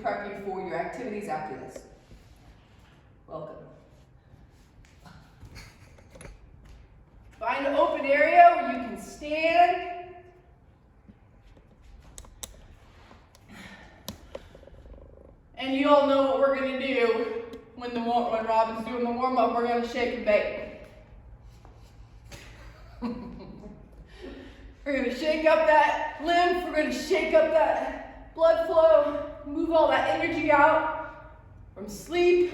prep you for your activities after this. Welcome. Find an open area where you can stand. And you all know what we're going to do when Robin's doing the warm-up. We're going to shake and bake. We're going to shake up that lymph. We're going to shake up that blood flow. Move all that energy out from sleep.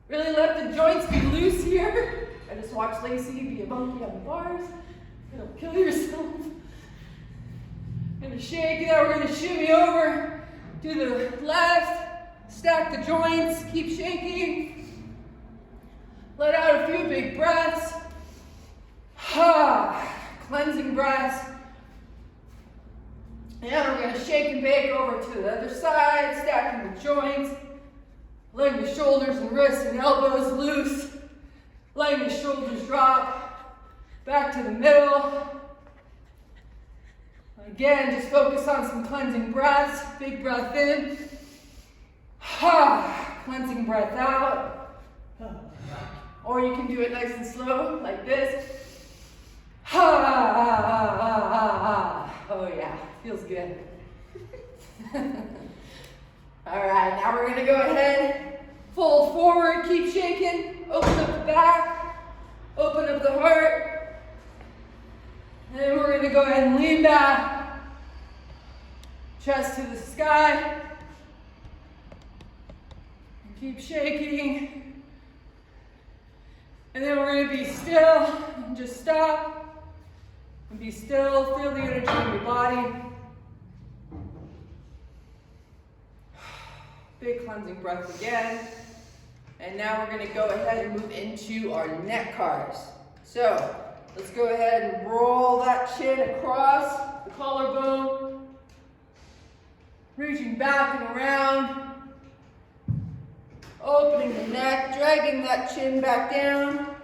Really let the joints be loose here. I just watched Lacey be a monkey on the bars. Don't kill yourself. Gonna shake it out. We're gonna shimmy over to the left. Stack the joints. Keep shaking. Let out a few big breaths. Cleansing breaths. And we're gonna shake and bake over to the other side. Stacking the joints. Letting the shoulders and wrists and elbows loose. Letting the shoulders drop. Back to the middle. Again, just focus on some cleansing breaths. Big breath in. Cleansing breath out. Or you can do it nice and slow, like this. Oh yeah, feels good. All right, now we're gonna go ahead, fold forward, keep shaking, open up the back, open up the heart. And then we're gonna go ahead and lean back, chest to the sky. Keep shaking. And then we're gonna be still and just stop and be still, feel the energy in your body. Big cleansing breath again. And now we're gonna go ahead and move into our neck cars. So let's go ahead and roll that chin across the collarbone. Reaching back and around. Opening the neck, dragging that chin back down.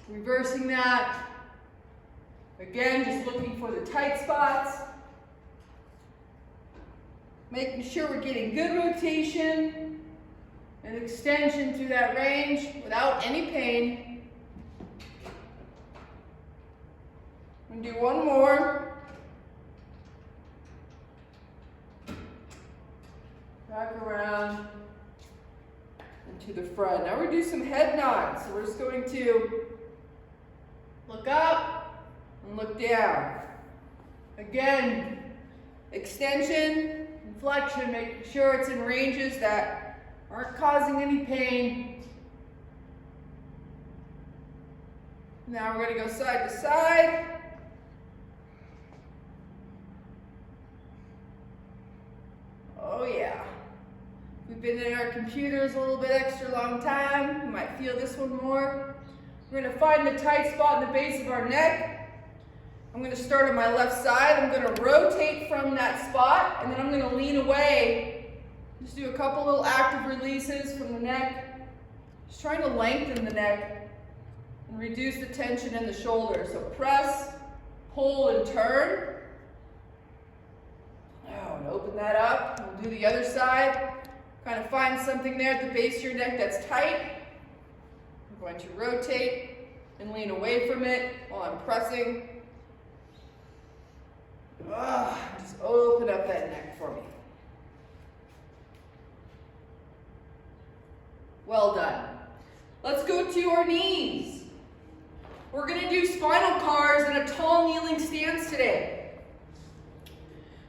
Reversing that. Again, just looking for the tight spots. Making sure we're getting good rotation and extension through that range without any pain. I'm gonna do one more. Back around and to the front. Now we're gonna do some head nods. So we're just going to look up and look down. Again, extension, flexion, making sure it's in ranges that aren't causing any pain. Now we're going to go side to side. Oh yeah. We've been in our computers a little bit extra long time. You might feel this one more. We're going to find the tight spot in the base of our neck. I'm going to start on my left side. I'm going to rotate from that spot, and then I'm going to lean away. Just do a couple little active releases from the neck. Just trying to lengthen the neck and reduce the tension in the shoulder. So press, pull, and turn. Now, and open that up. We'll do the other side. Kind of find something there at the base of your neck that's tight. I'm going to rotate and lean away from it while I'm pressing. Just open up that neck for me. Well done. Let's go to our knees. We're going to do spinal cars in a tall kneeling stance today.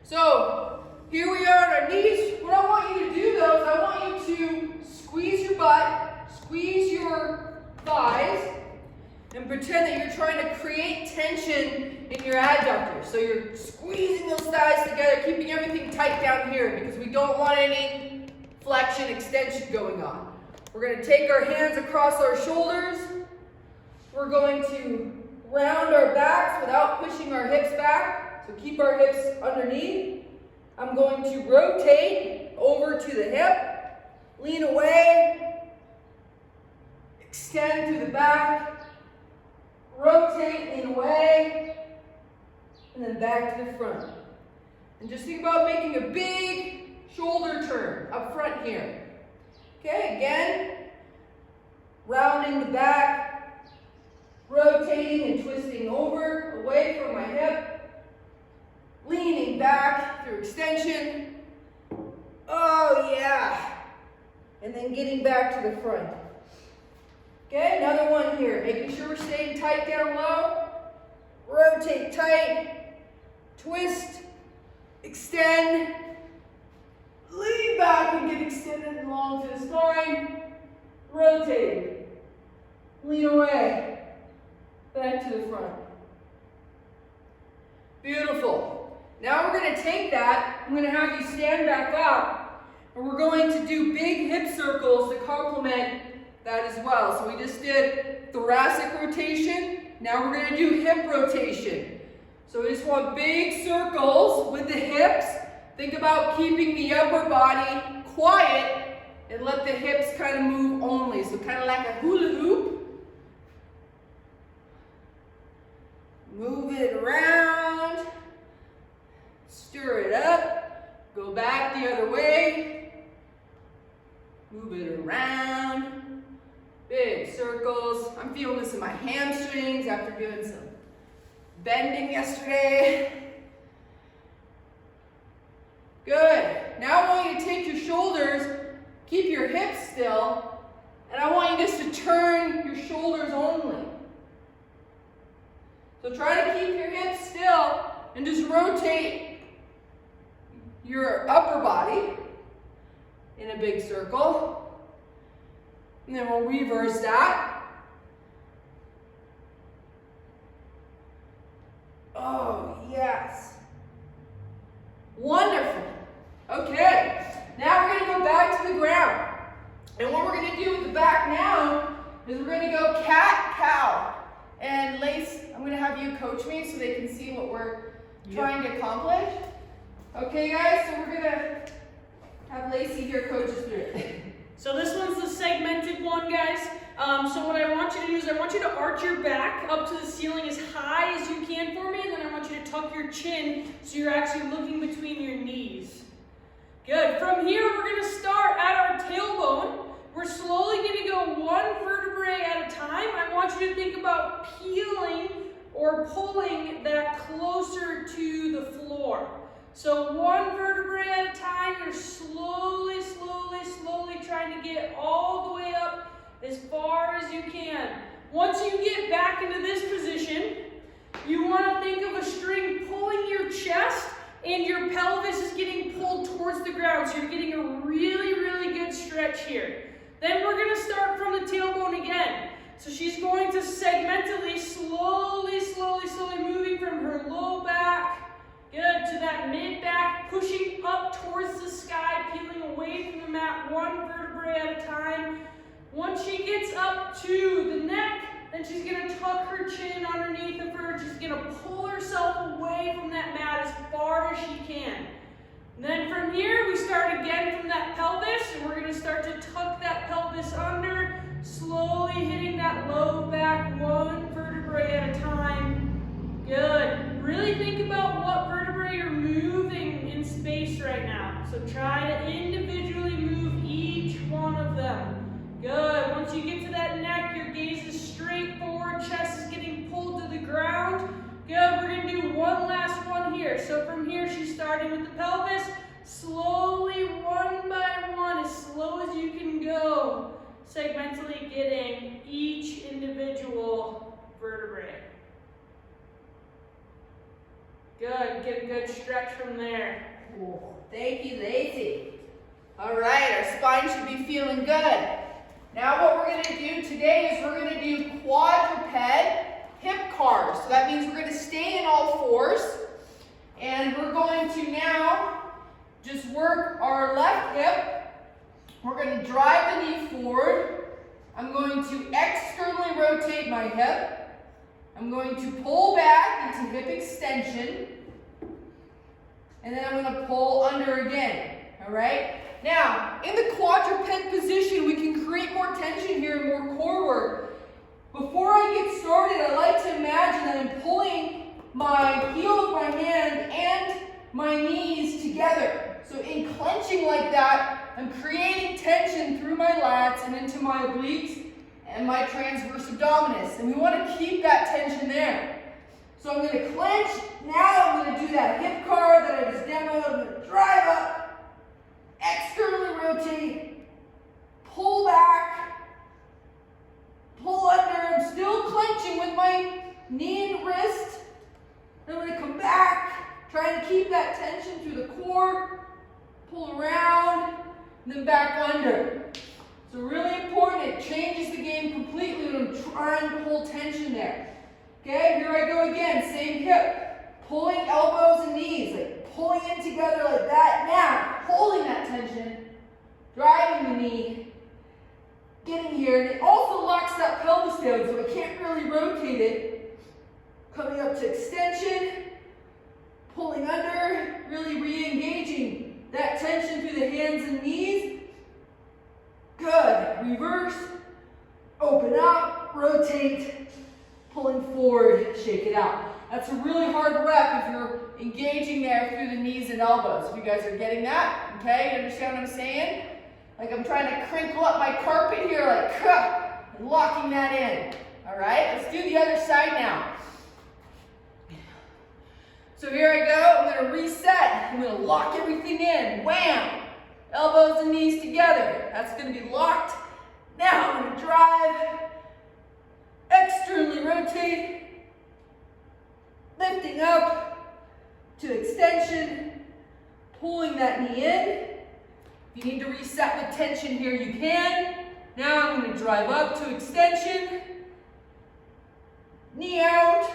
So here we are on our knees. What I want you to do though is I want you to squeeze your butt, squeeze your thighs, and pretend that you're trying to create tension in your adductors. So you're squeezing those thighs together, keeping everything tight down here because we don't want any flexion, extension going on. We're going to take our hands across our shoulders. We're going to round our backs without pushing our hips back. So keep our hips underneath. I'm going to rotate over to the hip, lean away, extend through the back, rotate, lean away, and then back to the front. And just think about making a big shoulder turn up front here. Okay, again, rounding the back, rotating and twisting over, away from my hip, leaning back through extension. Oh yeah. And then getting back to the front. Okay, another one here. Making sure we're staying tight down low. Rotate tight. Twist. Extend. Lean back and get extended and long to the spine. Rotate. Lean away. Back to the front. Beautiful. Now we're going to take that. I'm going to have you stand back up. And we're going to do big hip circles to complement that as well. So we just did thoracic rotation. Now we're going to do hip rotation. So we just want big circles with the hips. Think about keeping the upper body quiet and let the hips kind of move only. So kind of like a hula hoop. Move it around. Stir it up. Go back the other way. Move it around. Big circles. I'm feeling this in my hamstrings after doing some bending yesterday. Good. Now I want you to take your shoulders, keep your hips still, and I want you just to turn your shoulders only. So try to keep your hips still and just rotate your upper body in a big circle. And then we'll reverse that. Oh, yes. Wonderful. Okay. Now we're going to go back to the ground. And what we're going to do with the back now is we're going to go cat, cow. And Lace, I'm going to have you coach me so they can see what we're trying to accomplish. Okay, guys? So we're going to have Lacey here coach us through it. So this one's the segmented one, guys. So what I want you to do is I want you to arch your back up to the ceiling as high as you can for me, and then I want you to tuck your chin so you're actually looking between your knees. Good. From here, we're going to start at our tailbone. We're slowly going to go one vertebrae at a time. I want you to think about peeling or pulling that closer to the floor. So one vertebrae at a time, you're slowly, slowly, slowly trying to get all the way up as far as you can. Once you get back into this position, you want to think of a string pulling your chest and your pelvis is getting pulled towards the ground. So you're getting a really, really good stretch here. Then we're going to start from the tailbone again. So she's going to segmentally, slowly, slowly, slowly moving from her low back, good, to that mid back, pushing up towards the sky, peeling away from the mat, one vertebrae at a time. Once she gets up to the neck, then she's going to tuck her chin underneath of her. She's going to pull herself away from that mat as far as she can. And then from here, we start again from that pelvis, and we're going to start to tuck that pelvis under, slowly hitting that low back, one vertebrae at a time. Good. Really think about what vertebrae you're moving in space right now. So try to individually move each one of them. Good. Once you get to that neck, your gaze is straight forward, chest is getting pulled to the ground. Good. We're going to do one last one here. So from here, she's starting with the pelvis. Slowly, one by one, as slow as you can go, segmentally getting each individual vertebrae. Good. Get a good stretch from there. Cool. Thank you, Lacey. All right, our spine should be feeling good. Now what we're going to do today is we're going to do quadruped hip cars. So that means we're going to stay in all fours. And we're going to now just work our left hip. We're going to drive the knee forward. I'm going to externally rotate my hip. I'm going to pull back into hip extension. And then I'm going to pull under again. All right? Now, in the quadruped position, we can create more tension here and more core work. Before I get started, I like to imagine that I'm pulling my heel of my hand and my knees together. So in clenching like that, I'm creating tension through my lats and into my obliques and my transverse abdominis. And we want to keep that tension there. So I'm going to clench. Now I'm going to do that hip car that I just demoed. I'm going to drive up, externally rotate, pull back, pull under. I'm still clenching with my knee and wrist. I'm going to come back, trying to keep that tension through the core, pull around, and then back under. So really important, it changes the game completely when I'm trying to hold tension there. Okay, here I go again, same hip. Pulling elbows and knees, like pulling in together like that. Now, holding that tension, driving the knee, getting here, and it also locks that pelvis down, so I can't really rotate it. Coming up to extension, pulling under, really re-engaging that tension through the hands and knees. Good. Reverse, open up, rotate, pulling forward, shake it out. That's a really hard rep if you're engaging there through the knees and elbows. If you guys are getting that, okay? You understand what I'm saying? Like I'm trying to crinkle up my carpet here, like, and locking that in. All right, let's do the other side now. So here I go, I'm gonna reset. I'm gonna lock everything in, wham! Elbows and knees together. That's gonna be locked. Now I'm gonna drive, externally rotate, lifting up to extension, pulling that knee in. If you need to reset with tension here, you can. Now I'm gonna drive up to extension, knee out,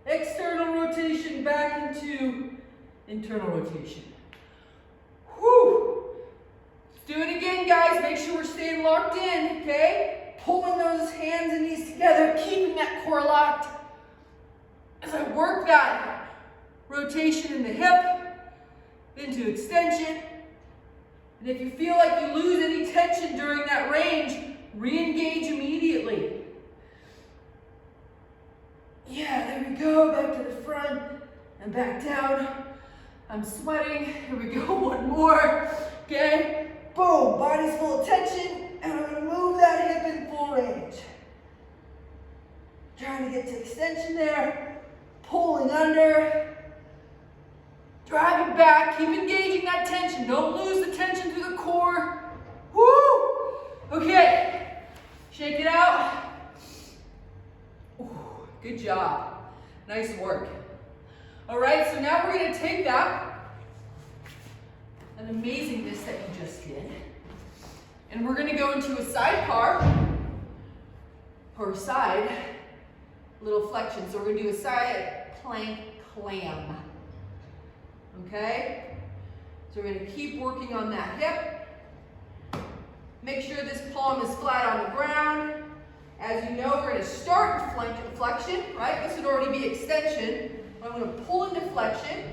external rotation back into internal rotation. Whew. Let's do it again, guys. Make sure we're staying locked in, okay? Pulling those hands and knees together, keeping that core locked. As I work that rotation in the hip into extension. And if you feel like you lose any tension during that range, re-engage immediately. Yeah, there we go. Back to the front and back down. I'm sweating. Here we go. One more. Okay. Boom. Body's full of tension. And I'm going to move that hip in full range. Trying to get to extension there. Pulling under. Driving back. Keep engaging that tension. Don't lose the tension through the core. Woo! Okay. Shake it out. Ooh, good job. Nice work. All right, so now we're going to take that, an amazingness that you just did, and we're going to go into a sidecar, or side little flexion. So we're going to do a side plank clam. Okay? So we're going to keep working on that hip. Make sure this palm is flat on the ground. As you know, we're going to start with flexion, right? This would already be extension. I'm going to pull into flexion.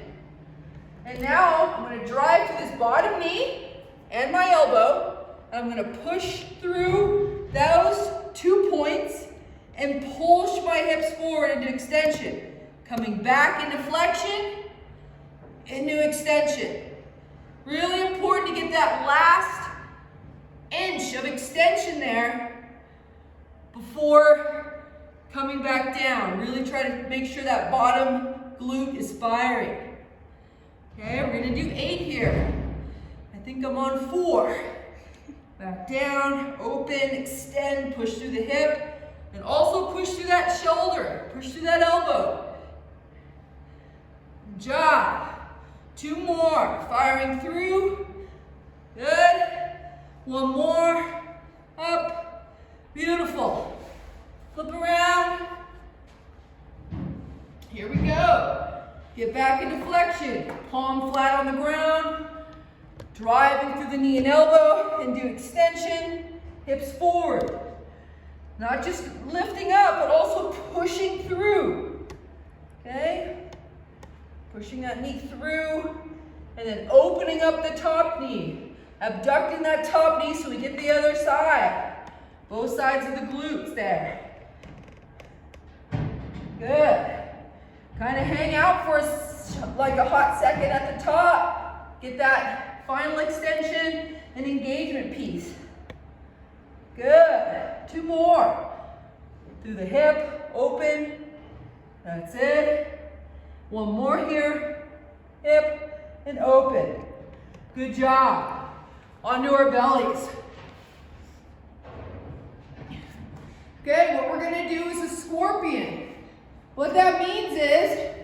And now I'm going to drive to this bottom knee and my elbow. And I'm going to push through those 2 points and push my hips forward into extension. Coming back into flexion, into extension. Really important to get that last inch of extension there before coming back down. Really try to make sure that bottom glute is firing. Okay, we're going to do 8 here. I think I'm on 4. Back down, open, extend, push through the hip, and also push through that shoulder, push through that elbow. Good job. 2 more, firing through. Good. 1 more, up. Beautiful. Flip around. Here we go. Get back into flexion. Palm flat on the ground. Driving through the knee and elbow into extension. Hips forward. Not just lifting up, but also pushing through. Okay? Pushing that knee through. And then opening up the top knee. Abducting that top knee so we get the other side. Both sides of the glutes there. Good. Kind of hang out for like a hot second at the top. Get that final extension and engagement piece. Good. 2 more. Through the hip, open. That's it. 1 more here. Hip and open. Good job. Onto our bellies. Okay, what we're gonna do is a scorpion. What that means is,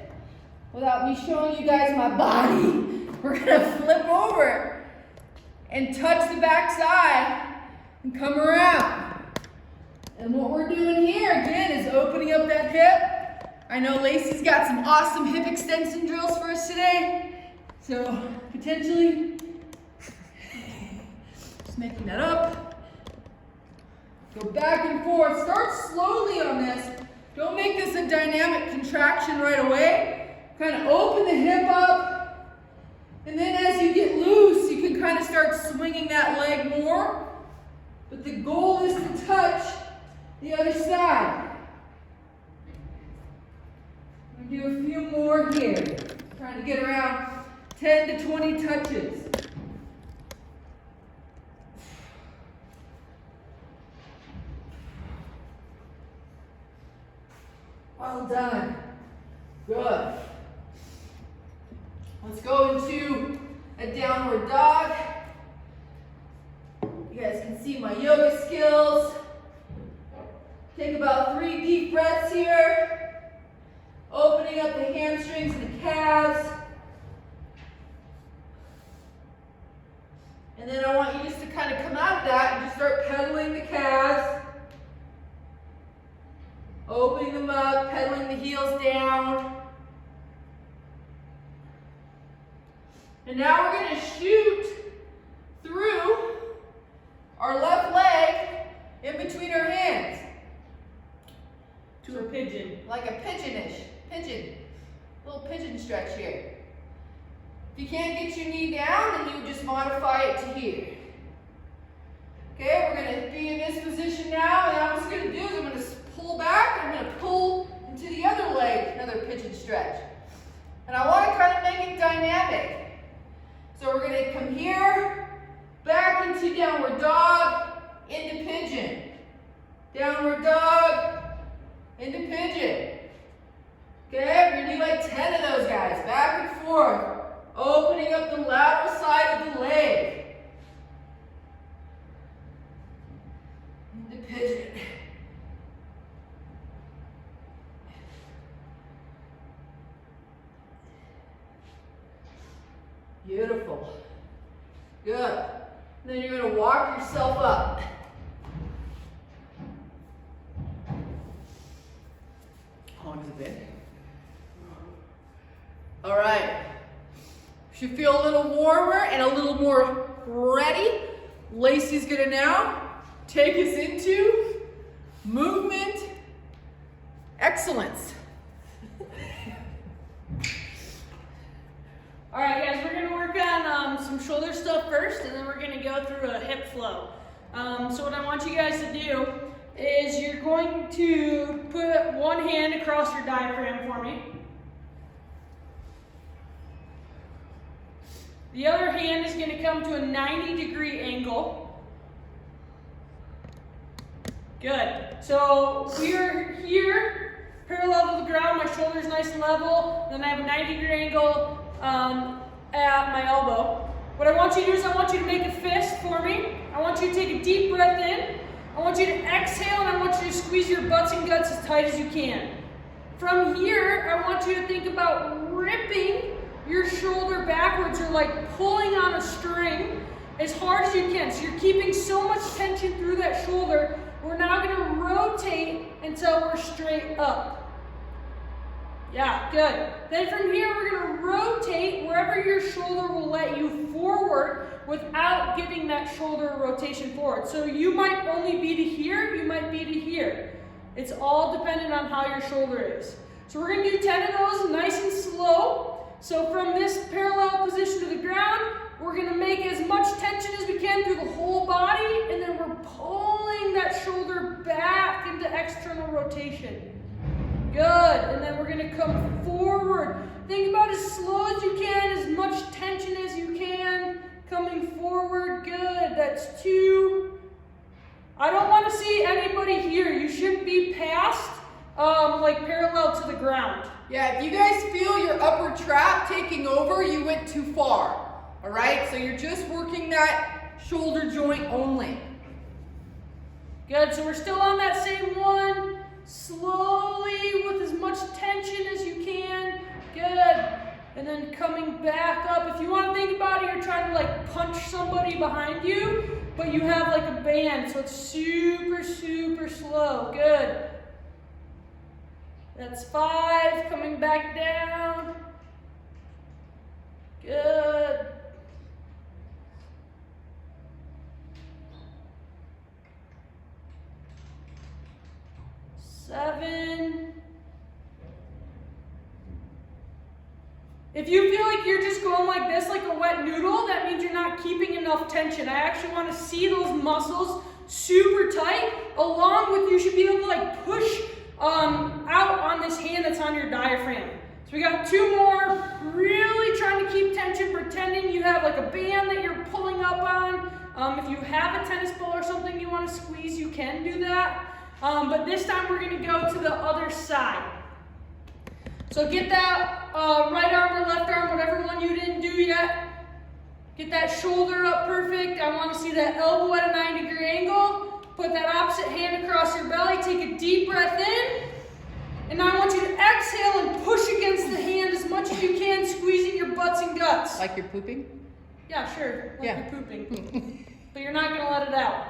without me showing you guys my body, we're gonna flip over and touch the back side and come around. And what we're doing here, again, is opening up that hip. I know Lacey's got some awesome hip extension drills for us today. So, potentially, just making that up. Go back and forth. Start slowly on this. Don't make this a dynamic contraction right away. Kind of open the hip up. And then as you get loose, you can kind of start swinging that leg more. But the goal is to touch the other side. I'm going to do a few more here. Trying to get around 10 to 20 touches. Well done. Good. Let's go into a downward dog. You guys can see my yoga skills. Take about 3 deep breaths here. Opening up the hamstrings and the calves. And then I want you just to kind of come out of that and just start pedaling the calves. Opening them up, pedaling the heels down. And now we're going to shoot through our left leg in between our hands. To a pigeon. Like a pigeonish. Pigeon. Little pigeon stretch here. If you can't get your knee down, then you just modify it to here. Okay, we're going to be in this position now, and I'm just going to do is I'm going to pull back, I'm going to pull into the other leg, another pigeon stretch. And I want to kind of make it dynamic. So we're going to come here, back into downward dog, into pigeon. Downward dog, into pigeon. Okay, we're going to do like 10 of those guys, back and forth. Opening up the lateral side of the leg. Into pigeon. Beautiful. Good. And then you're going to walk yourself up. How long has it been? All right. Should feel a little warmer and a little more ready. Lacey's going to now take us into movement excellence. All right, guys, we're going to work on some shoulder stuff first, and then we're going to go through a hip flow. So what I want you guys to do is you're going to put one hand across your diaphragm for me. The other hand is going to come to a 90-degree angle. Good. So we're here, parallel to the ground, my shoulder's nice and level, then I have a 90-degree angle at my elbow. What I want you to do is I want you to make a fist for me. I want you to take a deep breath in. I want you to exhale, and I want you to squeeze your butts and guts as tight as you can. From here, I want you to think about ripping your shoulder backwards, or like pulling on a string as hard as you can. So you're keeping so much tension through that shoulder. We're now going to rotate until we're straight up. Yeah, good. Then from here, we're going to rotate wherever your shoulder will let you forward without giving that shoulder a rotation forward. So you might only be to here, you might be to here. It's all dependent on how your shoulder is. So we're going to do 10 of those nice and slow. So from this parallel position to the ground, we're going to make as much tension as we can through the whole body, and then we're pulling that shoulder back into external rotation. Good. And then we're going to come forward. Think about as slow as you can, as much tension as you can. Coming forward. Good. That's 2. I don't want to see anybody here. You shouldn't be past, like parallel to the ground. Yeah, if you guys feel your upper trap taking over, you went too far. All right, so you're just working that shoulder joint only. Good, so we're still on that same one. Slowly, with as much tension as you can. Good. And then coming back up. If you want to think about it, you're trying to like punch somebody behind you, but you have like a band, so it's super, super slow. Good. That's 5, coming back down. Good. Seven. If you feel like you're just going like this, like a wet noodle, that means you're not keeping enough tension. I actually want to see those muscles super tight, along with you should be able to like push out on this hand that's on your diaphragm. So we got 2 more, really trying to keep tension, pretending you have like a band that you're pulling up on. If you have a tennis ball or something you want to squeeze, you can do that. But this time we're going to go to the other side. So get that right arm or left arm, whatever one you didn't do yet. Get that shoulder up perfect. I want to see that elbow at a 90-degree angle. Put that opposite hand across your belly. Take a deep breath in. And now I want you to exhale and push against the hand as much as you can, squeezing your butts and guts. Like you're pooping? Yeah, sure. Like Yeah. you're pooping. But you're not going to let it out.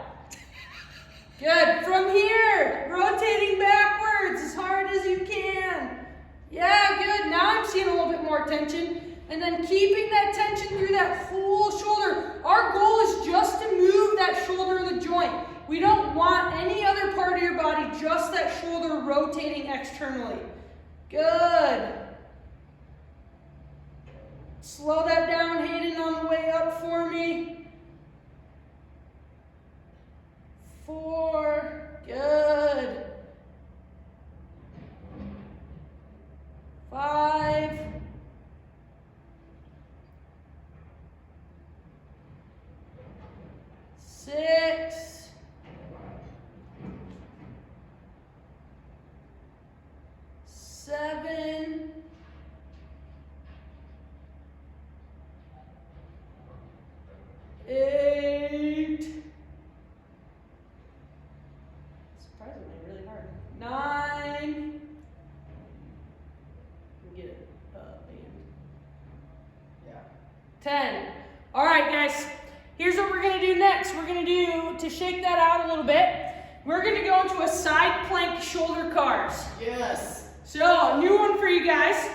Good. From here, rotating backwards as hard as you can. Yeah, good. Now I'm seeing a little bit more tension. And then keeping that tension through that whole shoulder. Our goal is just to move that shoulder in the joint. We don't want any other part of your body, just that shoulder rotating externally. Good. Slow that down, Hayden, on the way up for me. 4. Good. 5. 6. 7. 8. Surprisingly, really hard. 9. Get it band. Yeah. 10. All right, guys. Here's what we're going to do next. We're going to do, to shake that out a little bit, we're going to go into a side plank shoulder cars. Yes. So, new one for you guys.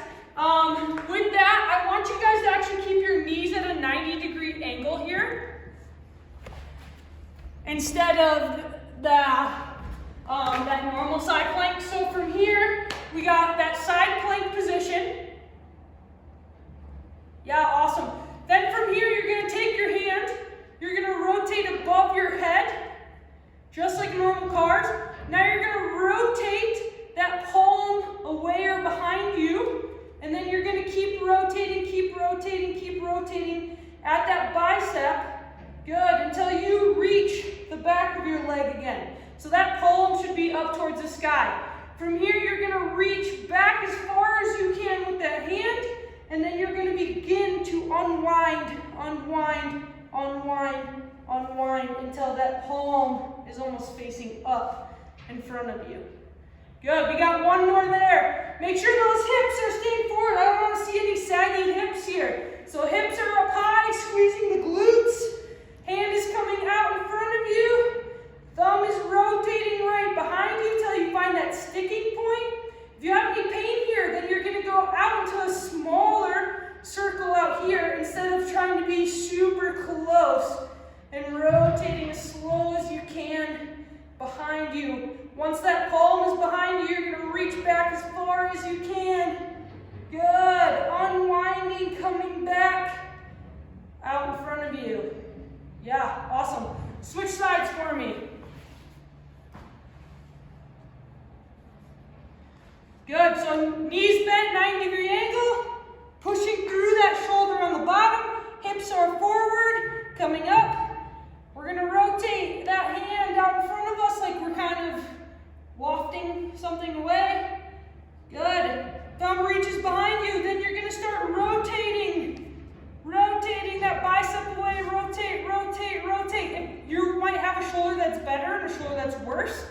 With that, I want you guys to actually keep your knees at a 90-degree angle here, instead of that normal side plank. So from here, we got that side plank position. Yeah, awesome. Then from here, you're going to take your hand, you're going to rotate above your head, just like normal cars. Now you're going to rotate that palm away or behind you, and then you're going to keep rotating, keep rotating, keep rotating at that bicep. Good, until you reach the back of your leg again. So that palm should be up towards the sky. From here, you're going to reach back as far as you can with that hand, and then you're going to begin to unwind, unwind, unwind, unwind until that palm is almost facing up in front of you. Good, we got one more there. Make sure those hips are staying forward. I don't want to see any saggy hips here. So hips are up high, squeezing the glutes. Hand is coming out in front of you. Thumb is rotating right behind you until you find that sticking point. If you have any pain here, then you're going to go out into a smaller circle out here instead of trying to be super close, and rotating as slow as you can behind you. Once that palm is behind you, you're going to reach back as far as you can. Good. Unwinding, coming back out in front of you. Yeah, awesome. Switch sides for me. Good. so knees bent, 90-degree angle, pushing through that shoulder on the bottom, hips are forward, coming up. We're gonna rotate that hand out in front of us like we're kind of wafting something away. Good. Thumb reaches behind you, then you're gonna start rotating that bicep away, rotate, rotate, rotate. If you might have a shoulder that's better and a shoulder that's worse,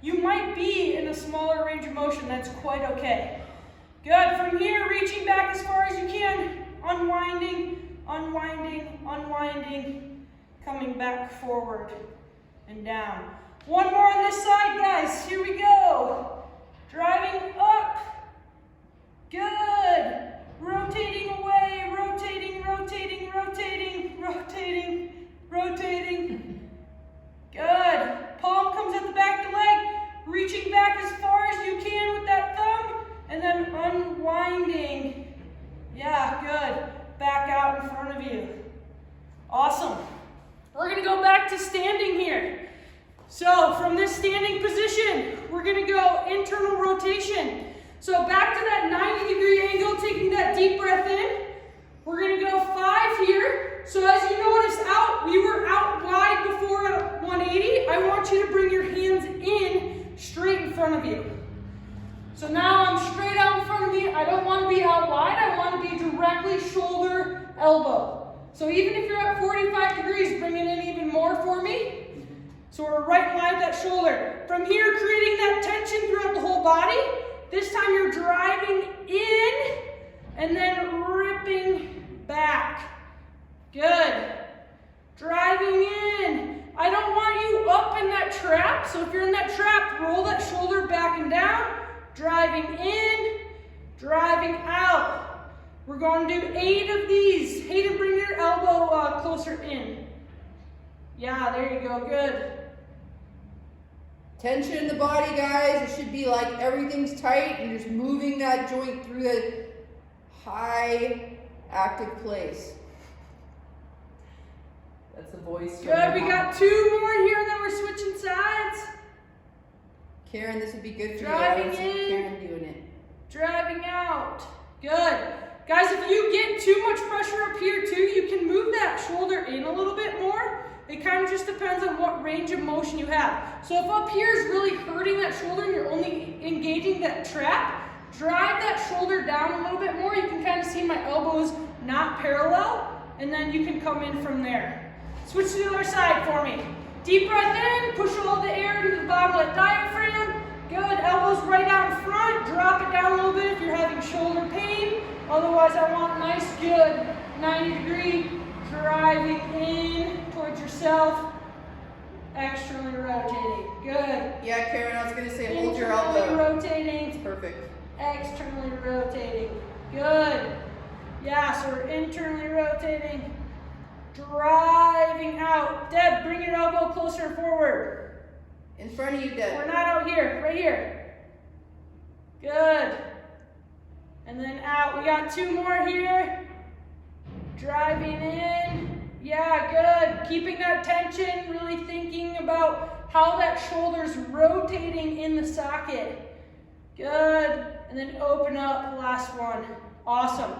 you might be in a smaller range of motion. That's quite okay. Good. From here, reaching back as far as you can, unwinding, unwinding, unwinding, coming back forward and down. One more on this side, guys. Here we go. Driving up. Good. Rotating away, rotating, rotating, rotating, rotating, rotating. Good. Palm comes at the back of the leg, reaching back as far as you can with that thumb, and then unwinding. Yeah, good. Back out in front of you. Awesome. We're gonna go back to standing here. So from this standing position, we're gonna go internal rotation. So back to that 90-degree angle, taking that deep breath in. We're gonna go 5 here. So as you notice we were out wide before at 180. I want you to bring your hands in straight in front of you. So now I'm straight out in front of me. I don't want to be out wide. I want to be directly shoulder, elbow. So even if you're at 45 degrees, bring it in even more for me. So we're right in line with that shoulder. From here, creating that tension throughout the whole body. This time you're driving in and then ripping back. Good. Driving in. I don't want you up in that trap. So if you're in that trap, roll that shoulder back and down. Driving in, driving out. We're going to do 8 of these. Hayden, bring your elbow closer in. Yeah, there you go. Good. Tension in the body, guys. It should be like everything's tight and you're just moving that joint through the high active place. That's the voice. Good. We got 2 more here and then we're switching sides. Karen, this would be good for Driving you. in. Karen doing it. Driving out. Good. Guys, if you get too much pressure up here too, you can move that shoulder in a little bit more. It kind of just depends on what range of motion you have. So if up here is really hurting that shoulder and you're only engaging that trap, drive that shoulder down a little bit more. You can kind of see my elbows not parallel, and then you can come in from there. Switch to the other side for me. Deep breath in, push all the air into the bottom of the diaphragm. Good, elbows right out in front. Drop it down a little bit if you're having shoulder pain. Otherwise, I want nice, good 90-degree driving in towards yourself. Externally rotating. Good. Yeah, Karen, I was going to say hold your elbow. Internally rotating. Perfect. Externally rotating. Good. Yeah, so we're internally rotating. Driving out. Deb, bring your elbow closer forward. In front of you, Deb. We're not out here, right here. Good. And then out. We got 2 more here. Driving in. Yeah, good. Keeping that tension, really thinking about how that shoulder's rotating in the socket. Good. And then open up, last one. Awesome.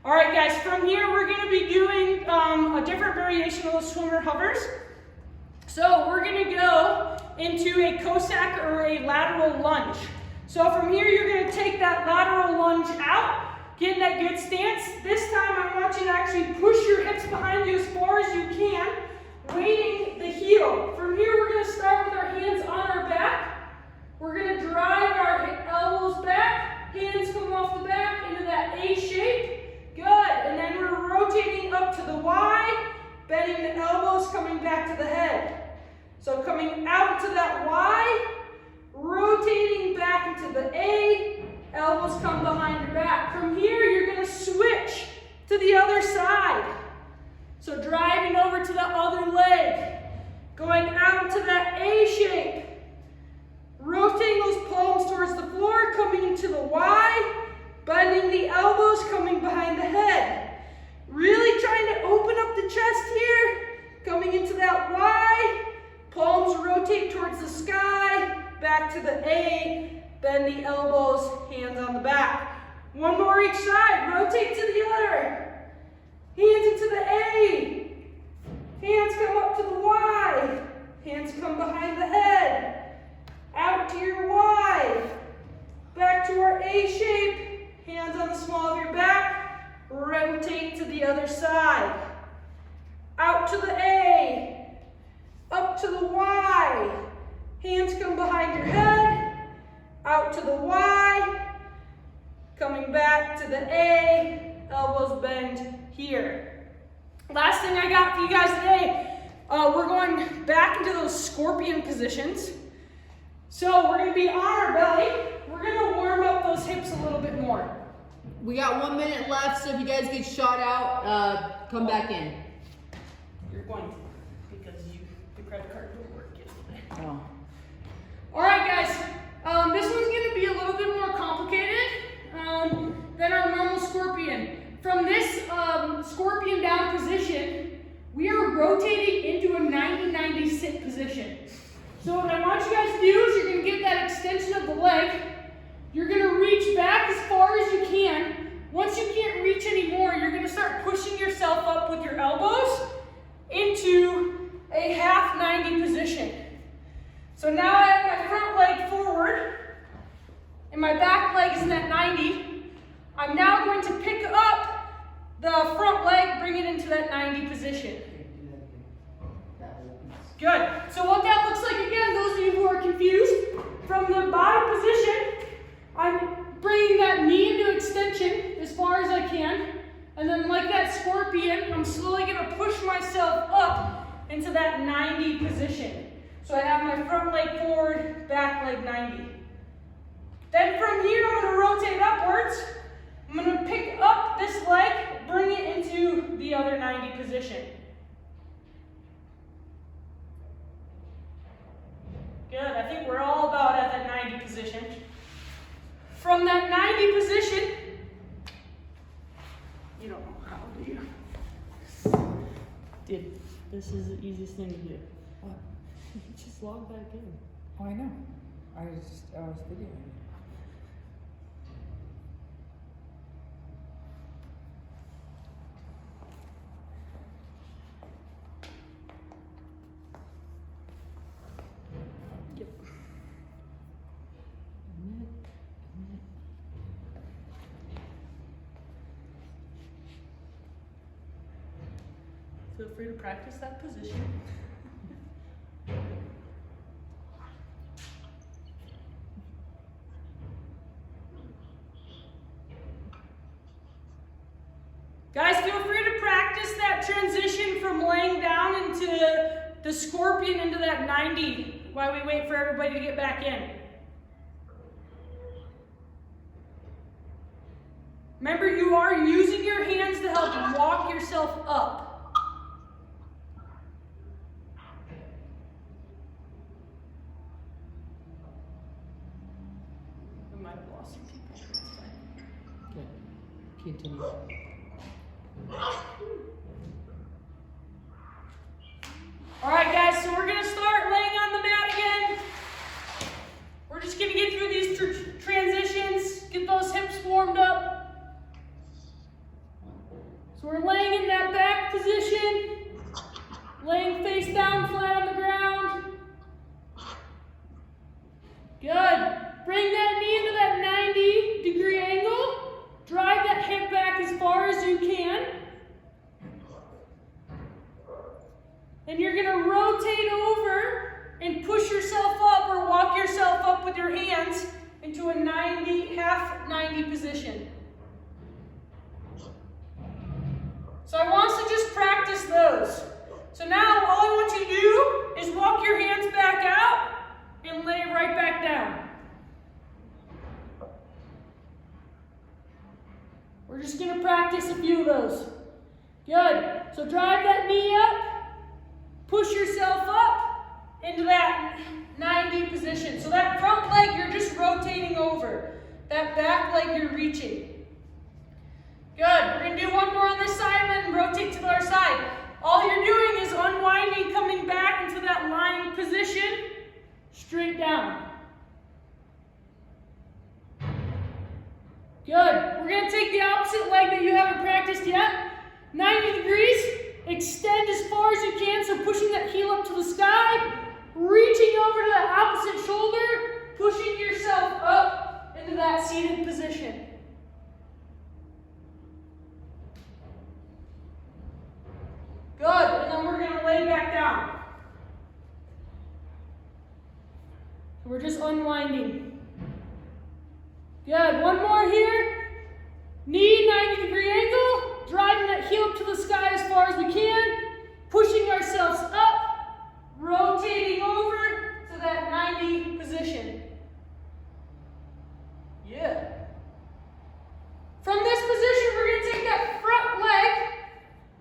All right, guys, from here we're going to be doing a different variation of those swimmer hovers. So we're going to go into a Cossack or a lateral lunge. So from here you're going to take that lateral lunge out, get in that good stance. This time I want you to actually push your hips behind you as far as you can, weighting the heel. From here we're going to start with our hands on our back. We're going to drive our elbows back, hands come off the back into that A shape. Good, and then we're rotating up to the Y, bending the elbows, coming back to the head. So coming out to that Y, rotating back into the A, elbows come behind your back. From here, you're going to switch to the other side. So driving over to the other leg, going out to that A shape, rotating those palms towards the floor, coming into the Y, bending the elbows, coming behind the head. Really trying to open up the chest here. Coming into that Y. Palms rotate towards the sky. Back to the A. bend the elbows, hands on the back. One more each side, rotate to the other. Hands into the A. Hands come up to the Y. Hands come behind the head. Out to your Y. Back to our A shape. Hands on the small of your back. Rotate to the other side. Out to the A. Up to the Y. Hands come behind your head. Out to the Y. Coming back to the A. Elbows bend here. Last thing I got for you guys today, we're going back into those scorpion positions. So we're going to be on our belly. We're going to warm up those hips a little bit more. We got 1 minute left, so if you guys get shot out, come back in. You're going to, because the credit card didn't work yesterday. Oh. All right, guys. This one's going to be a little bit more complicated than our normal scorpion. From this scorpion down position, we are rotating into a 90-90 sit position. So what I want you guys to do is you're going to get that extension of the leg. You're going to reach back as far as you can. Once you can't reach anymore, you're going to start pushing yourself up with your elbows into a half 90 position. So now I have my front leg forward and my back leg is in that 90. I'm now going to pick up the front leg, bring it into that 90 position. Good. So what that looks like, again, those of you who are confused, from the bottom position, I'm bringing that knee into extension as far as I can. And then like that scorpion, I'm slowly going to push myself up into that 90 position. So I have my front leg forward, back leg 90. Then from here, I'm going to rotate upwards. I'm going to pick up this leg, bring it into the other 90 position. Good, I think we're all about at that 90 position. From that 90 position, you don't know how, do you? Dude, this is the easiest thing to do. What? Just log back in. Oh, I know. I was videoing. Feel free to practice that position. Guys, feel free to practice that transition from laying down into the scorpion into that 90 while we wait for everybody to get back in. Remember, you are using your hands to help walk yourself up. We might have lost some people. Good. Continue. All right, guys, so we're going to start laying on the mat again. We're just going to get through these transitions, get those hips warmed up. So we're laying in that back position, laying face down flat on the ground. Good. Bring that knee into that 90-degree angle. Drive that hip back as far as you can. And you're going to rotate over and push yourself up or walk yourself up with your hands into a 90, half 90 position. So I want us to just practice those. So now all I want you to do is walk your hands back out and lay right back down. We're just going to practice a few of those. Good. So drive that knee up. Push yourself up into that 90 position. So that front leg, you're just rotating over. That back leg, you're reaching. Good. We're going to do one more on this side and then rotate to the other side. All you're doing is unwinding, coming back into that lying position, straight down. Good. We're going to take the opposite leg that you haven't practiced yet. 90 degrees. Extend as far as you can, so pushing that heel up to the sky. Reaching over to that opposite shoulder. Pushing yourself up into that seated position. Good. And then we're going to lay back down. We're just unwinding. Good. One more here. Knee 90-degree angle. Driving that heel up to the sky as far as we can. Pushing ourselves up. Rotating over to that 90 position. Yeah. From this position, we're going to take that front leg.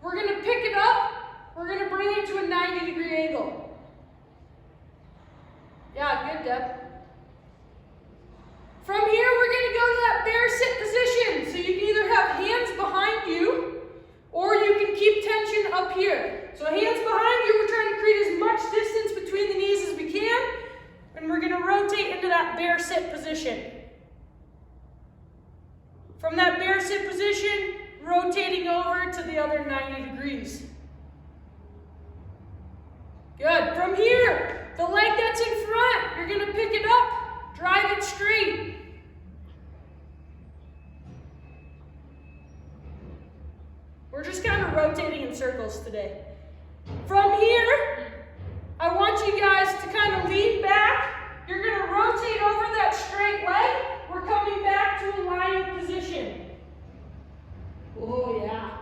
We're going to pick it up. We're going to bring it to a 90-degree angle. Yeah, good, Deb. From here, we're going to go to that bear sit position. So you can either have hands behind you, or you can keep tension up here. So hands behind you, we're trying to create as much distance between the knees as we can. And we're going to rotate into that bear sit position. From that bear sit position, rotating over to the other 90 degrees. Good. From here, the leg that's in front, you're going to pick it up, drive it straight. We're just kind of rotating in circles today. From here, I want you guys to kind of lean back. You're going to rotate over that straight leg. We're coming back to a lying position. Oh, yeah.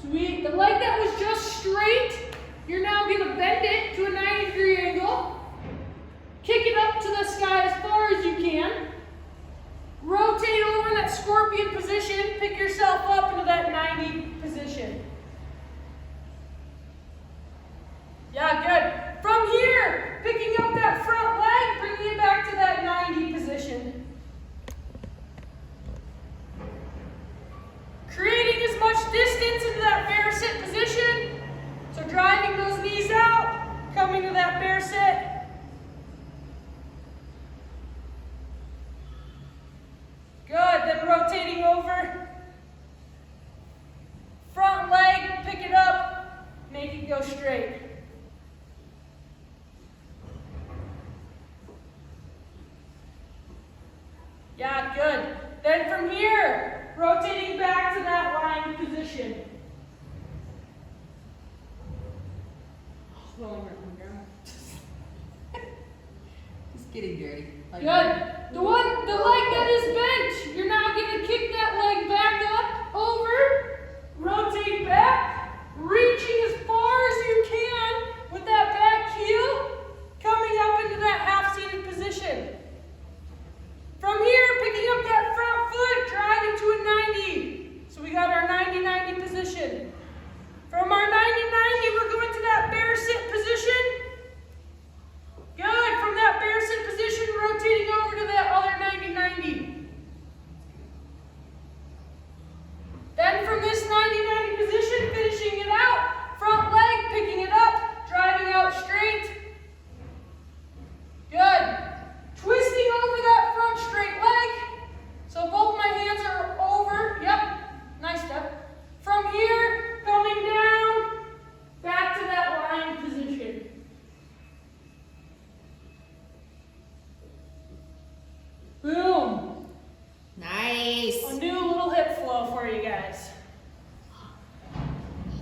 Sweet. The leg that was just straight, you're now going to bend it to a 90-degree angle. Kick it up to the sky as far as you can. Rotate over that scorpion position. Pick yourself up into that 90 position. Yeah, good. From here, picking up that front leg, bringing it back to that 90 position. Creating as much distance into that bear sit position. So driving those knees out, coming to that bear sit. Good, then rotating over. Front leg, pick it up, make it go straight. Yeah, good. Then from here, rotating back to that lying position. It's getting dirty. Good. The leg that is bent, you're now going to kick that leg back up, over, rotate back, reaching as far as you can with that back heel, coming up into that half-seated position. From here, picking up that front foot, driving to a 90. So we got our 90-90 position. From our 90-90, we're going to that bear sit position. Good. From that bear sit position, rotating over to that other 90-90. Then from this 90-90 position, finishing it out. Front leg, picking it up, driving out straight. Good. Twisting over that front straight leg. So both my hands are over. Yep. Nice step. From here, coming down, back to that lying position. Boom. Nice. A new little hip flow for you guys.